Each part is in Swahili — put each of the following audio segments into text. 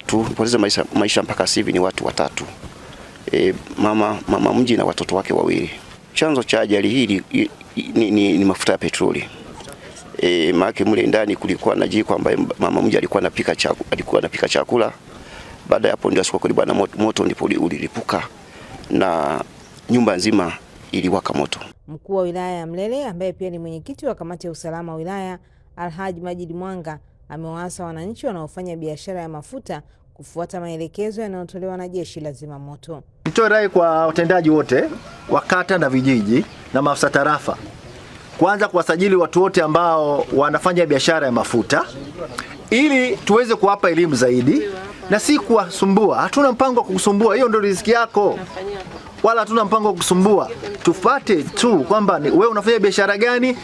watu kupoteza maisha mpaka sasa hivi ni watu watatu. Mama mji na watoto wake wawili. Chanzo cha ajali hii ni mafuta ya petroli. Maana mle ndani kulikuwa na jiko ambaye mama mji alikuwa anapika chakula. Baada ya hapo ndio siku bwana moto ndipo ulilipuka na nyumba nzima iliwaka moto. Mkuu wa wilaya ya Mlele ambaye pia ni mwenyekiti wa kamati ya usalama wa wilaya, Alhaji Majid Mwanga, amewaasa wananchi wanaofanya biashara ya mafuta kufuata maelekezo yanayotolewa na jeshi la zimamoto. Nitoe rai kwa watendaji wote wa kata na vijiji na maafisa tarafa kwanza kuwasajili watu wote ambao wanafanya biashara ya mafuta ili tuweze kuwapa elimu zaidi na si kuwasumbua. Hatuna mpango wa kukusumbua, hiyo ndio riziki yako. Wala hatuna mpango wa kukusumbua. Tufate tu kwamba wewe unafanya biashara gani,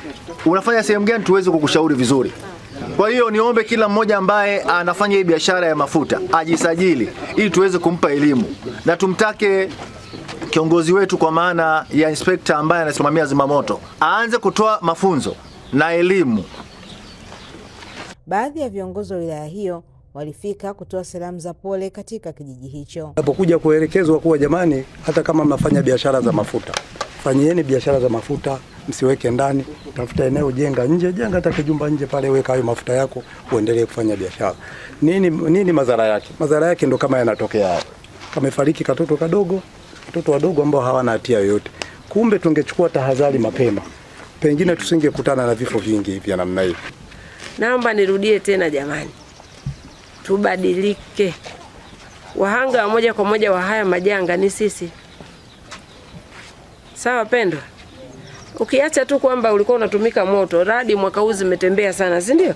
unafanya sehemu gani, tuweze kukushauri vizuri. Kwa hiyo niombe kila mmoja ambaye anafanya hii biashara ya mafuta ajisajili ili tuweze kumpa elimu, na tumtake kiongozi wetu kwa maana ya inspector ambaye anasimamia zimamoto aanze kutoa mafunzo na elimu. Baadhi ya viongozi wa wilaya hiyo walifika kutoa salamu za pole katika kijiji hicho. Napokuja kuelekezwa kuwa jamani, hata kama mnafanya biashara za mafuta, fanyieni biashara za mafuta, msiweke ndani, tafuta eneo, jenga nje, jenga hata kijumba nje pale, weka hayo mafuta yako uendelee kufanya biashara. Nini madhara yake? Madhara yake ndo kama yanatokea hapa. Kamefariki katoto kadogo, watoto wadogo ambao hawana hatia yoyote. Kumbe tungechukua tahadhari mapema, pengine tusingekutana na vifo vingi vya namna hii. Naomba nirudie tena jamani, tubadilike. Wahanga wa moja kwa moja wa haya majanga ni sisi. Sawa pendwa? Ukiacha tu kwamba ulikuwa unatumika moto, radi mwaka huu zimetembea sana, si ndio?